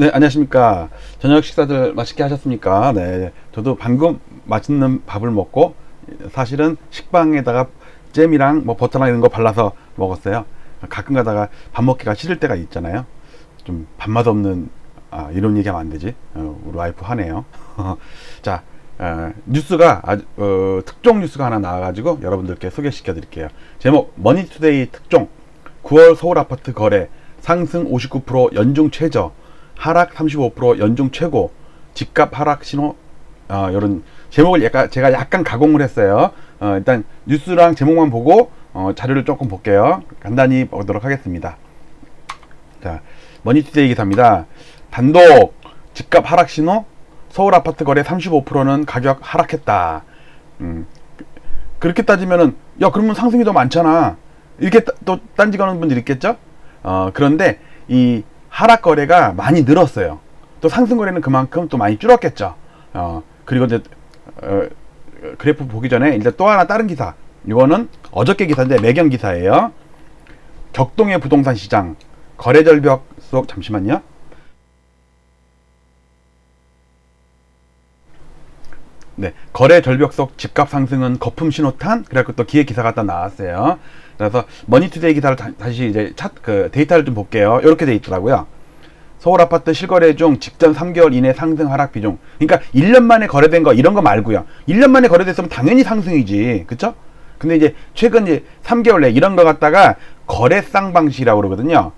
네, 안녕하십니까. 저녁 식사들 맛있게 하셨습니까? 네, 저도 방금 맛있는 밥을 먹고 사실은 식빵에다가 잼이랑 뭐 버터랑 이런 거 발라서 먹었어요. 가끔 가다가 밥 먹기가 싫을 때가 있잖아요. 좀 밥맛 없는, 이런 얘기하면 안 되지. 우리 와이프 화내요. 자, 뉴스가 특종 뉴스가 하나 나와가지고 여러분들께 소개시켜 드릴게요. 제목 머니투데이 특종 9월 서울 아파트 거래 상승 59% 연중 최저, 하락 35% 연중 최고, 집값 하락 신호. 이런 제목을 제가 약간 가공을 했어요. 일단 뉴스랑 제목만 보고 자료를 조금 볼게요. 간단히 보도록 하겠습니다. 자, 머니투데이 기사입니다. 단독 집값 하락 신호, 서울 아파트 거래 35%는 가격 하락했다. 그렇게 따지면은, 야, 그러면 상승이 더 많잖아, 이렇게 또 딴지 거는 분들이 있겠죠. 그런데 이 하락 거래가 많이 늘었어요. 또 상승 거래는 그만큼 또 많이 줄었겠죠. 그리고 이제 그래프 보기 전에 일단 또 하나 다른 기사, 이거는 어저께 기사인데 매경 기사예요. 격동의 부동산 시장 거래 절벽 속, 잠시만요. 네, 거래 절벽 속 집값 상승은 거품 신호탄. 그래갖고 또 기획 기사가 딱 나왔어요. 그래서 머니투데이 기사를 다시 이제 데이터를 좀 볼게요. 이렇게 돼 있더라고요. 서울 아파트 실거래 중 직전 3개월 이내 상승 하락 비중. 그러니까 1년 만에 거래된 거 이런 거 말고요. 1년 만에 거래됐으면 당연히 상승이지, 그쵸? 근데 이제 최근 이제 3개월 내 이런 거 갖다가 거래상 방식이라고 그러거든요.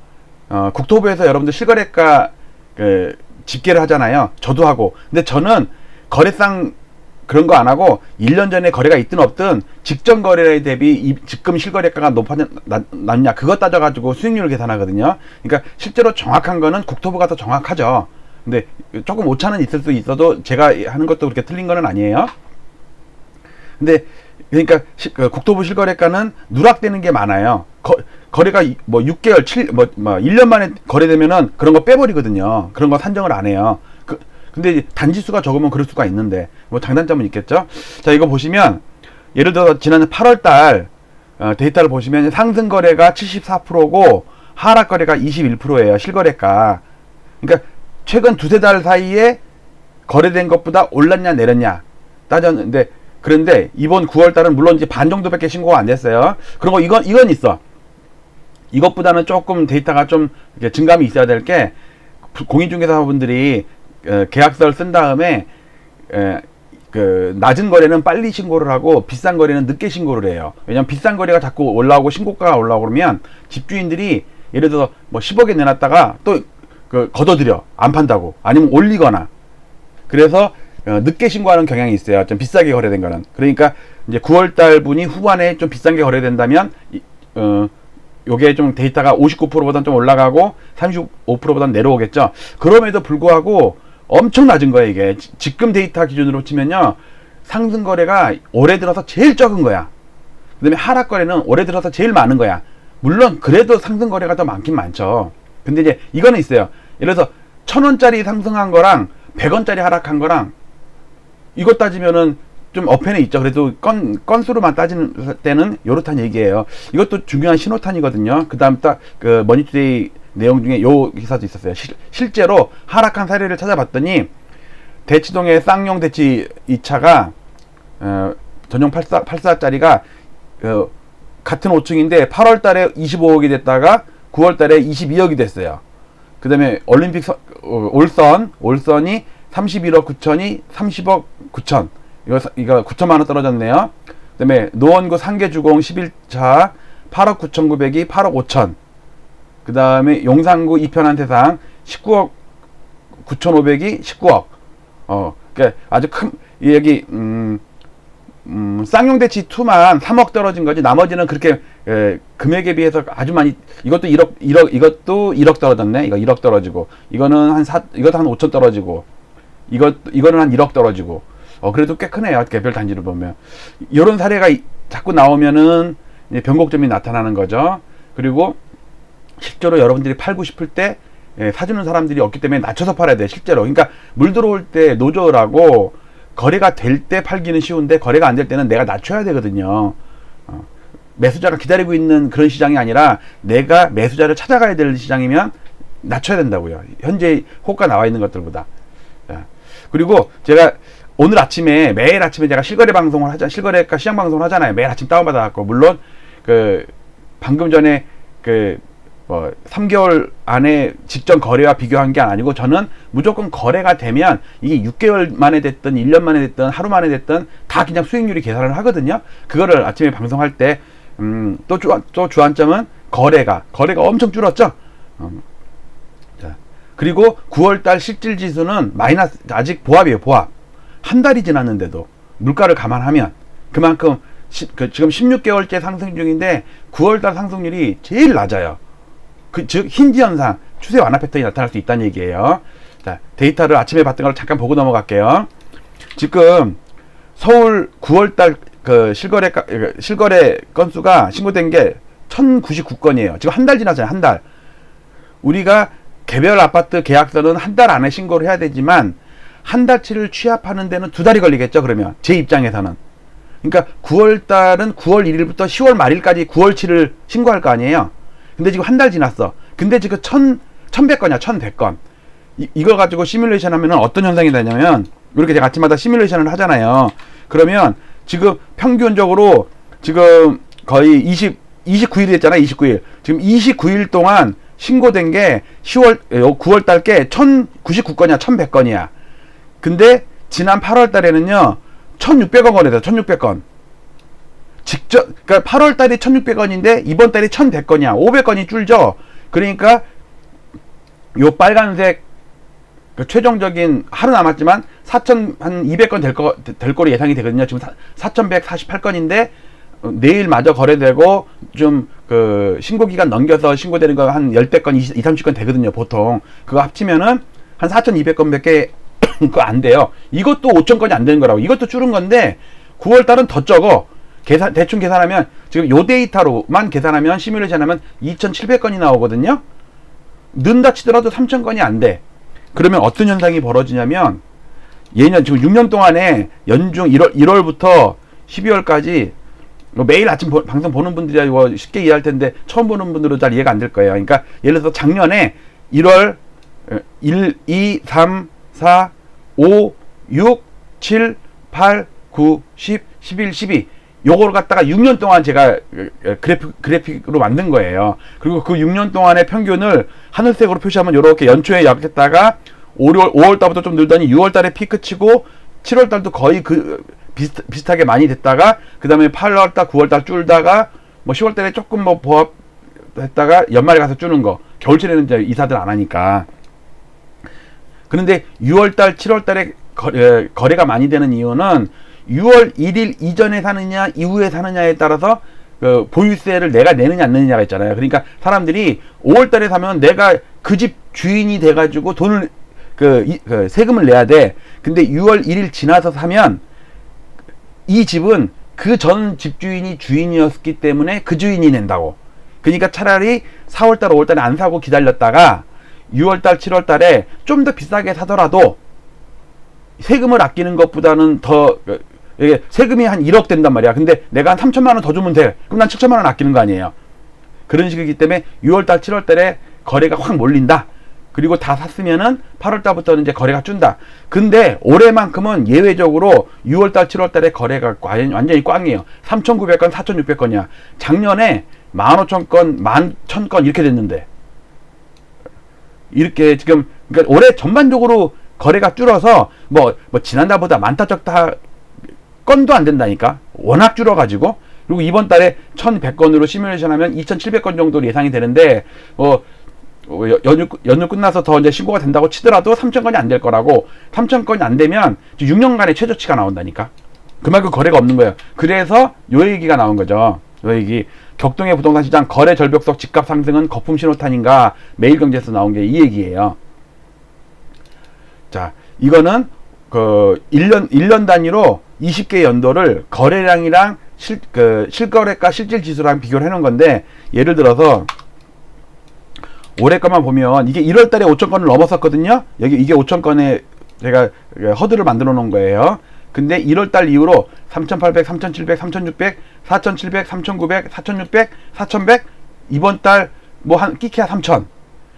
국토부에서 여러분들 실거래가 집계를 하잖아요. 저도 하고. 근데 저는 거래상 그런 거 안 하고 1년 전에 거래가 있든 없든 직전 거래 대비 지금 실거래가가 낮냐 그거 따져가지고 수익률을 계산하거든요. 그러니까 실제로 정확한 거는 국토부가 더 정확하죠. 근데 조금 오차는 있을 수 있어도 제가 하는 것도 그렇게 틀린 거는 아니에요. 근데 그러니까 국토부 실거래가는 누락되는 게 많아요. 거래가 뭐 6개월, 1년 만에 거래되면은 그런 거 빼버리거든요. 그런 거 산정을 안 해요. 근데 단지수가 적으면 그럴 수가 있는데 뭐 장단점은 있겠죠. 자, 이거 보시면 예를 들어 지난 8월달 데이터를 보시면 상승 거래가 74%고 하락 거래가 21%예요. 실거래가. 그러니까 최근 두세 달 사이에 거래된 것보다 올랐냐 내렸냐 따졌는데, 그런데 이번 9월달은 물론 이제 반 정도밖에 신고가 안 됐어요. 그리고 이건 있어. 이것보다는 조금 데이터가 좀 증감이 있어야 될 게, 공인중개사분들이 계약서를 쓴 다음에 낮은 거래는 빨리 신고를 하고 비싼 거래는 늦게 신고를 해요. 왜냐면 비싼 거래가 자꾸 올라오고 신고가가 올라오고 그러면 집주인들이 예를 들어서 뭐 10억에 내놨다가 또 걷어들여, 안 판다고, 아니면 올리거나. 그래서 늦게 신고하는 경향이 있어요. 좀 비싸게 거래된 거는. 그러니까 이제 9월달 분이 후반에 좀 비싼 게 거래된다면 요게 좀 데이터가 59%보다는 좀 올라가고 35%보다는 내려오겠죠. 그럼에도 불구하고 엄청 낮은 거예요. 이게 지금 데이터 기준으로 치면요, 상승 거래가 올해 들어서 제일 적은 거야. 그 다음에 하락 거래는 올해 들어서 제일 많은 거야. 물론 그래도 상승 거래가 더 많긴 많죠. 근데 이제 이거는 있어요. 예를 들어서 1,000원짜리 상승한 거랑 100원짜리 하락한 거랑 이거 따지면은 좀 어폐는 있죠. 그래도 건수로만 따지는 때는 요렇단 얘기예요. 이것도 중요한 신호탄이거든요. 그 다음 딱 머니투데이 내용 중에 요 기사도 있었어요. 실제로 하락한 사례를 찾아봤더니 대치동의 쌍용 대치 2차가 전용 84짜리가 같은 5층인데 8월 달에 25억이 됐다가 9월 달에 22억이 됐어요. 그 다음에 올림픽 올선이 31억 9천이 30억 9천. 이거 9천만 원 떨어졌네요. 그 다음에 노원구 상계주공 11차 8억 9,900이 8억 5천. 그 다음에 용산구 이편한 세상 19억 9,500이 19억. 그러니까 아주 큰, 여기, 쌍용대치 2만 3억 떨어진 거지. 나머지는 그렇게, 금액에 비해서 아주 많이, 이것도 1억 떨어졌네. 이거 1억 떨어지고. 이거는 이것도 한 5천 떨어지고. 이거는 한 1억 떨어지고. 그래도 꽤 크네요. 개별 단지를 보면. 이런 사례가 자꾸 나오면은 이제 변곡점이 나타나는 거죠. 그리고 실제로 여러분들이 팔고 싶을 때 사주는 사람들이 없기 때문에 낮춰서 팔아야 돼, 실제로. 그러니까 물 들어올 때 노저라고 거래가 될 때 팔기는 쉬운데 거래가 안 될 때는 내가 낮춰야 되거든요. 매수자가 기다리고 있는 그런 시장이 아니라 내가 매수자를 찾아가야 될 시장이면 낮춰야 된다고요. 현재 호가 나와 있는 것들보다. 자, 그리고 제가 오늘 아침에 매일 아침에 제가 실거래 방송을 실거래가 시장 방송을 하잖아요. 매일 아침 다운받아 갖고 물론 그 방금 전에 그 3개월 안에 직전 거래와 비교한 게 아니고 저는 무조건 거래가 되면 이게 6개월 만에 됐든 1년 만에 됐든 하루 만에 됐든 다 그냥 수익률이 계산을 하거든요. 그거를 아침에 방송할 때 또 주안점은 거래가 엄청 줄었죠. 자, 그리고 9월달 실질지수는 마이너스, 아직 보합이에요. 보합. 한 달이 지났는데도 물가를 감안하면 그만큼 지금 16개월째 상승 중인데 9월달 상승률이 제일 낮아요. 즉 힌지 현상, 추세 완화 패턴이 나타날 수 있다는 얘기예요. 자, 데이터를 아침에 봤던 걸 잠깐 보고 넘어갈게요. 지금 서울 9월달 그 실거래 건수가 신고된 게 1099건이에요. 지금 한 달 지났잖아요. 한 달. 우리가 개별 아파트 계약서는 한 달 안에 신고를 해야 되지만 한 달치를 취합하는 데는 2달이 걸리겠죠. 그러면 제 입장에서는. 그러니까 9월달은 9월 1일부터 10월 말일까지 9월치를 신고할 거 아니에요. 근데 지금 한 달 지났어. 근데 지금 1100건이야. 1100건. 이걸 가지고 시뮬레이션 하면 어떤 현상이 되냐면 이렇게 제가 아침마다 시뮬레이션을 하잖아요. 그러면 지금 평균적으로 지금 거의 29일이 됐잖아. 29일. 지금 29일 동안 신고된 게 9월 달 게 1099건이야. 1100건이야. 근데 지난 8월 달에는요. 1600건 거래돼요. 1600건. 그러니까 8월 달이 1600건인데 이번 달이 1100건이야. 500건이 줄죠. 그러니까 요 빨간색 그 최종적인 하루 남았지만 4200건 될 거로 예상이 되거든요. 지금 4148건인데 내일 마저 거래되고 좀 그 신고 기간 넘겨서 신고되는 거 한 10대건 20, 30건 되거든요. 보통 그거 합치면은 한 4200건밖에 그거 안 돼요. 이것도 5000건이 안 되는 거라고. 이것도 줄은 건데 9월 달은 더 적어. 대충 계산하면 지금 요 데이터로만 계산하면 시뮬레이션 하면 2700건이 나오거든요. 는다 치더라도 3000건이 안 돼. 그러면 어떤 현상이 벌어지냐면 예년 지금 6년 동안에 연중 1월부터 12월까지 매일 아침 방송 보는 분들이야 이거 쉽게 이해할 텐데 처음 보는 분들은 잘 이해가 안 될 거예요. 그러니까 예를 들어서 작년에 1월 1, 2, 3, 4, 5, 6, 7, 8, 9, 10, 11, 12 요거를 갖다가 6년 동안 제가 그래픽으로 만든 거예요. 그리고 그 6년 동안의 평균을 하늘색으로 표시하면 이렇게 연초에 약했다가 5월 달부터 좀 늘더니 6월 달에 피크 치고 7월 달도 거의 비슷하게 많이 됐다가 그 다음에 8월 달, 9월 달 줄다가 뭐 10월 달에 조금 뭐 보합했다가 연말에 가서 주는 거. 겨울철에는 이제 이사들 안 하니까. 그런데 6월 달, 7월 달에 거래가 많이 되는 이유는 6월 1일 이전에 사느냐 이후에 사느냐에 따라서 그 보유세를 내가 내느냐 안 내느냐가 있잖아요. 그러니까 사람들이 5월 달에 사면 내가 그 집 주인이 돼가지고 돈을 세금을 내야 돼. 근데 6월 1일 지나서 사면 이 집은 그 전 집주인이 주인이었기 때문에 그 주인이 낸다고. 그러니까 차라리 4월달 5월달에 안 사고 기다렸다가 6월달 7월달에 좀 더 비싸게 사더라도 세금을 아끼는 것보다는 더 세금이 한 1억 된단 말이야. 근데 내가 한 3천만 원 더 주면 돼. 그럼 난 7천만 원 아끼는 거 아니에요. 그런 식이기 때문에 6월달 7월달에 거래가 확 몰린다. 그리고 다 샀으면은 8월달부터는 이제 거래가 준다. 근데 올해만큼은 예외적으로 6월달 7월달에 거래가 완전히 꽝이에요. 3,900건 4,600건이야. 작년에 15,000건 11,000건 이렇게 됐는데 이렇게 지금 그러니까 올해 전반적으로 거래가 줄어서 뭐 지난달보다 많다 적다 건도 안 된다니까. 워낙 줄어가지고. 그리고 이번 달에 1,100건으로 시뮬레이션 하면 2,700건 정도 예상이 되는데 연휴 끝나서 더 이제 신고가 된다고 치더라도 3,000건이 안 될 거라고. 3,000건이 안 되면 6년간의 최저치가 나온다니까. 그만큼 거래가 없는 거예요. 그래서 요 얘기가 나온 거죠. 요 얘기. 격동의 부동산 시장 거래 절벽속 집값 상승은 거품 신호탄인가. 매일경제에서 나온 게 이 얘기예요. 자, 이거는 그 1년 단위로 20개 연도를 거래량이랑 실거래가 실질지수랑 비교를 해놓은 건데 예를 들어서 올해 것만 보면 이게 1월 달에 5,000건을 넘었었거든요. 이게 5,000건에 제가 허들을 만들어 놓은 거예요. 근데 1월 달 이후로 3,800, 3,700, 3,600, 4,700, 3,900, 4,600, 4,100 이번 달 뭐 한 끼키야 3,000.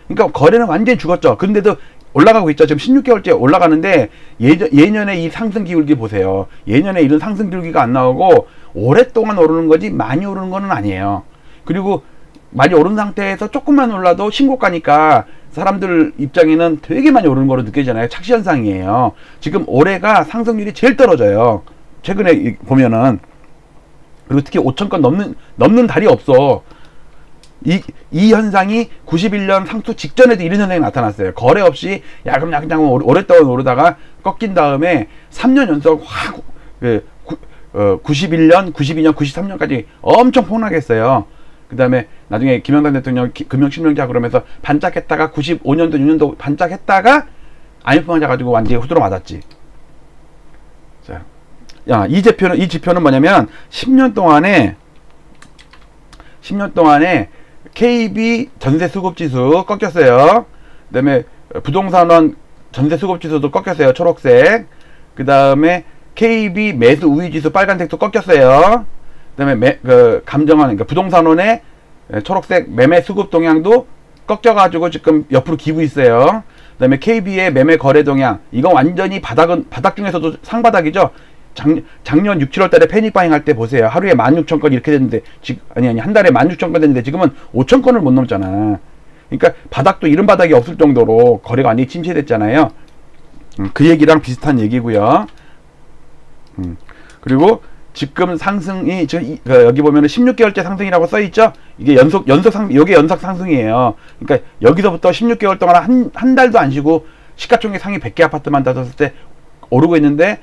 그러니까 거래는 완전히 죽었죠. 그런데도 올라가고 있죠. 지금 16개월째 올라가는데 예년에 이 상승 기울기 보세요. 예년에 이런 상승 기울기가 안 나오고 오랫동안 오르는 거지 많이 오르는 거는 아니에요. 그리고 많이 오른 상태에서 조금만 올라도 신고가니까 사람들 입장에는 되게 많이 오르는 거로 느껴지잖아요. 착시 현상이에요. 지금 올해가 상승률이 제일 떨어져요. 최근에 보면은. 그리고 특히 5,000건 넘는 달이 없어. 이 현상이 91년 상투 직전에도 이런 현상이 나타났어요. 거래 없이 야금야금 오랫동안 오르다가 꺾인 다음에 3년 연속 확 91년, 92년, 93년까지 엄청 폭락했어요. 그 다음에 나중에 김영삼 대통령 금융실명자 그러면서 반짝했다가 95년도, 6년도 반짝했다가 IMF 맞아가지고 완전히 후드로 맞았지. 자, 이 지표는 뭐냐면 10년 동안에 KB 전세 수급 지수 꺾였어요. 그 다음에 부동산원 전세 수급 지수도 꺾였어요. 초록색. 그 다음에 KB 매수 우위 지수 빨간색도 꺾였어요. 그 다음에 감정원, 그러니까 부동산원의 초록색 매매 수급 동향도 꺾여가지고 지금 옆으로 기고 있어요. 그 다음에 KB의 매매 거래 동향, 이건 완전히 바닥 중에서도 상바닥이죠. 작년 6, 7월 달에 패닉바잉 할 때 보세요. 하루에 16,000건 이렇게 됐는데, 한 달에 16,000건 됐는데, 지금은 5,000건을 못 넘잖아. 그러니까 바닥도 이런 바닥이 없을 정도로 거래가 완전히 침체됐잖아요. 그 얘기랑 비슷한 얘기고요. 그리고 지금 상승이, 지금 여기 보면은 16개월째 상승이라고 써있죠? 이게 요게 연속 상승이에요. 그러니까 여기서부터 16개월 동안 한 달도 안 쉬고 시가총액 상위 100개 아파트만 닫았을 때 오르고 있는데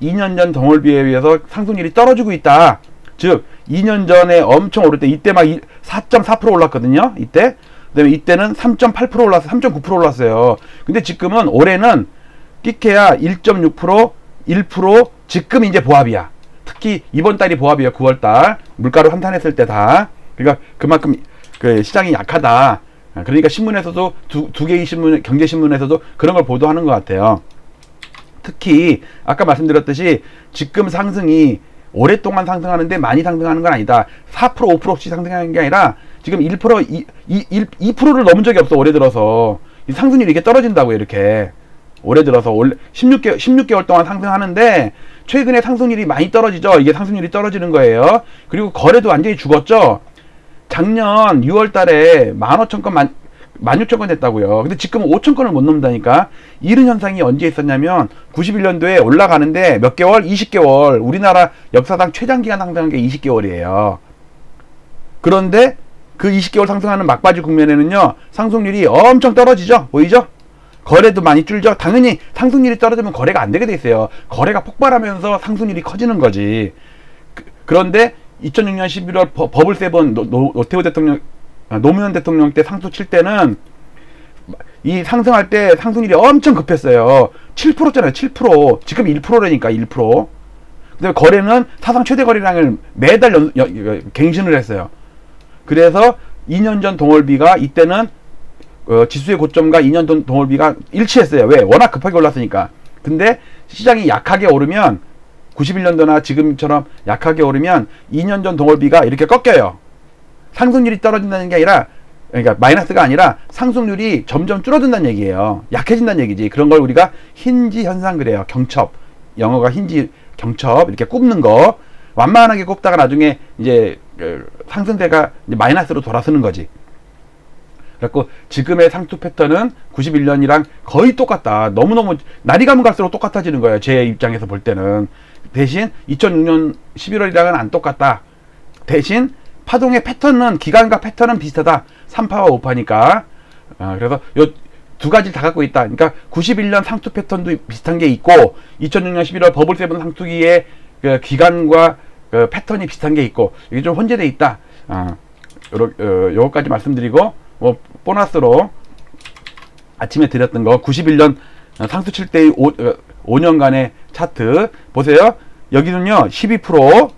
2년 전 동월비에 비해서 상승률이 떨어지고 있다. 즉 2년 전에 엄청 오를 때 이때 막 4.4% 올랐거든요. 이때. 그다음에 이때는 3.8% 올랐어요. 3.9% 올랐어요. 근데 지금은 올해는 끼케야 1.6%, 1% 지금 이제 보합이야. 특히 이번 달이 보합이에요. 9월 달. 물가로 한탄했을 때 다. 그러니까 그만큼 그 시장이 약하다. 그러니까 신문에서도 두 개의 경제신문에서도 그런 걸 보도하는 것 같아요. 특히 아까 말씀드렸듯이 지금 상승이 오랫동안 상승하는데 많이 상승하는 건 아니다. 4%, 5%씩 상승하는 게 아니라 지금 1%, 2%를 넘은 적이 없어. 올해 들어서. 상승률이 이게 떨어진다고 이렇게. 올해 들어서 16개월 동안 상승하는데 최근에 상승률이 많이 떨어지죠. 이게 상승률이 떨어지는 거예요. 그리고 거래도 완전히 죽었죠. 작년 6월 달에 15,000건 16,000건 됐다고요. 근데 지금은 5,000건을 못 넘는다니까. 이런 현상이 언제 있었냐면 91년도에 올라가는데 몇 개월? 20개월. 우리나라 역사상 최장기간 상승한 게 20개월이에요. 그런데 그 20개월 상승하는 막바지 국면에는요, 상승률이 엄청 떨어지죠. 보이죠? 거래도 많이 줄죠. 당연히 상승률이 떨어지면 거래가 안 되게 돼 있어요. 거래가 폭발하면서 상승률이 커지는 거지. 그런데 2006년 11월 버블 세븐 노태우 대통령, 노무현 대통령 때 상수 칠 때는 이 상승할 때 상승률이 엄청 급했어요. 7%잖아요. 7%. 지금 1%라니까 1%. 근데 거래는 사상 최대 거래량을 매달 갱신을 했어요. 그래서 2년 전 동월비가 이때는 지수의 고점과 2년 전 동월비가 일치했어요. 왜? 워낙 급하게 올랐으니까. 근데 시장이 약하게 오르면 91년도나 지금처럼 약하게 오르면 2년 전 동월비가 이렇게 꺾여요. 상승률이 떨어진다는 게 아니라, 그러니까 마이너스가 아니라 상승률이 점점 줄어든다는 얘기예요. 약해진다는 얘기지. 그런 걸 우리가 힌지 현상 그래요. 경첩. 영어가 힌지 경첩. 이렇게 꼽는 거. 완만하게 꼽다가 나중에 이제 상승세가 이제 마이너스로 돌아서는 거지. 그래갖고 지금의 상투 패턴은 91년이랑 거의 똑같다. 너무너무 날이 가면 갈수록 똑같아지는 거예요. 제 입장에서 볼 때는. 대신 2006년 11월이랑은 안 똑같다. 대신 파동의 패턴은, 기간과 패턴은 비슷하다. 3파와 5파니까. 그래서 요 두 가지를 다 갖고 있다. 그러니까 91년 상투 패턴도 비슷한 게 있고 2006년 11월 버블 세븐 상투기의 그 기간과 그 패턴이 비슷한 게 있고 이게 좀 혼재돼 있다. 요거까지 말씀드리고, 뭐 보너스로 아침에 드렸던 거 91년 상투 칠 때의 5년간의 차트 보세요. 여기는요 12%,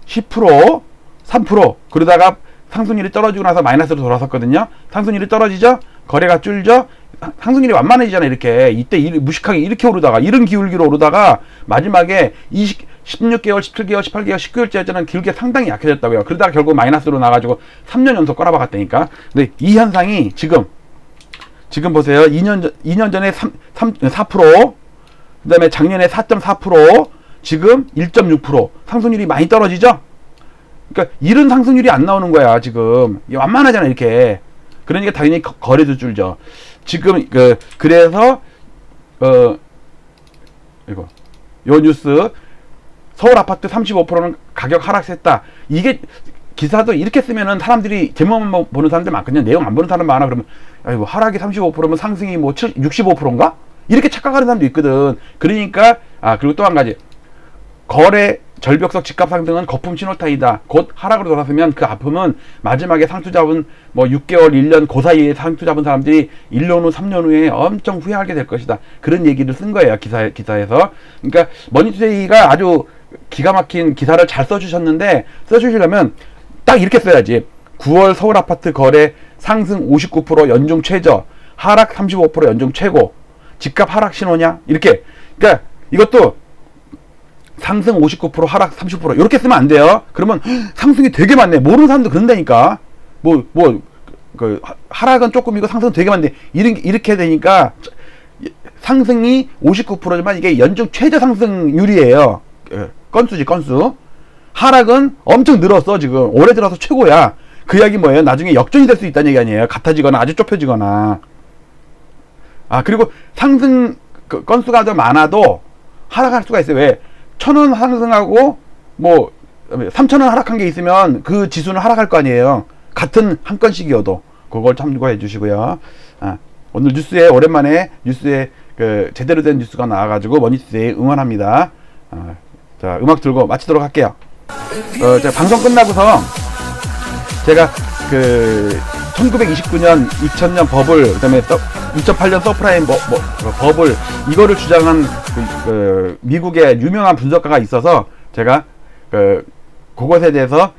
10%, 3% 그러다가 상승률이 떨어지고 나서 마이너스로 돌아섰거든요. 상승률이 떨어지죠? 거래가 줄죠? 상승률이 완만해지잖아요. 이렇게 이때 무식하게 이렇게 오르다가 이런 기울기로 오르다가 마지막에 16개월, 17개월, 18개월, 19개월째는 길게 상당히 약해졌다고요. 그러다가 결국 마이너스로 나가지고 3년 연속 꼬라박았다니까. 근데 이 현상이 지금 지금 보세요. 2년 전에 4%, 그 다음에 작년에 4.4%, 지금 1.6%. 상승률이 많이 떨어지죠? 그러니까 이런 상승률이 안 나오는 거야, 지금. 완만하잖아, 이렇게. 그러니까 당연히 거래도 줄죠. 지금, 그래서, 이거. 요 뉴스. 서울 아파트 35%는 가격 하락했다. 이게, 기사도 이렇게 쓰면은 사람들이 제목만 보는 사람들 많거든요. 내용 안 보는 사람 많아. 그러면 뭐 하락이 35%면 상승이 뭐 65%인가? 이렇게 착각하는 사람도 있거든. 그러니까 그리고 또 한 가지. 거래 절벽석 집값 상승은 거품 신호탄이다. 곧 하락으로 돌아서면 그 아픔은 마지막에 상투 잡은 뭐 6개월, 1년 그 사이에 상투 잡은 사람들이 1년 후, 3년 후에 엄청 후회하게 될 것이다. 그런 얘기를 쓴 거예요. 기사에서. 그러니까 머니투데이가 아주 기가 막힌 기사를 잘 써주셨는데 써주시려면 딱 이렇게 써야지. 9월 서울 아파트 거래 상승 59% 연중 최저, 하락 35% 연중 최고, 집값 하락 신호냐? 이렇게. 그러니까 이것도 상승 59% 하락 30% 이렇게 쓰면 안 돼요. 그러면 상승이 되게 많네. 모르는 사람도 그런다니까. 하락은 조금이고 상승은 되게 많네. 이렇게 되니까 상승이 59%지만 이게 연중 최저 상승률이에요. 건수지, 건수. 하락은 엄청 늘었어, 지금. 올해 들어서 최고야. 그 이야기 뭐예요? 나중에 역전이 될 수 있다는 얘기 아니에요? 같아지거나 아주 좁혀지거나. 그리고 상승 건수가 더 많아도 하락할 수가 있어요. 왜? 1,000원 상승하고 뭐 3,000원 하락한 게 있으면 그 지수는 하락할 거 아니에요. 같은 한 건씩이어도. 그걸 참고해 주시고요. 오늘 뉴스에 오랜만에 뉴스에 제대로 된 뉴스가 나와가지고 머니투데이 응원합니다. 자, 음악 들고 마치도록 할게요. 제가 방송 끝나고서 제가 1929년, 2000년 버블, 그 다음에 2008년 서프라임 버블, 이거를 주장한 미국의 유명한 분석가가 있어서 제가 그것에 대해서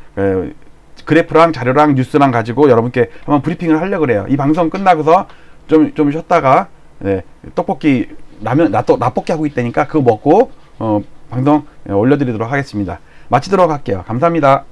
그래프랑 자료랑 뉴스랑 가지고 여러분께 한번 브리핑을 하려고 그래요. 이 방송 끝나고서 좀 쉬었다가 떡볶이 라볶이 하고 있다니까 그거 먹고 방송 올려드리도록 하겠습니다. 마치도록 할게요. 감사합니다.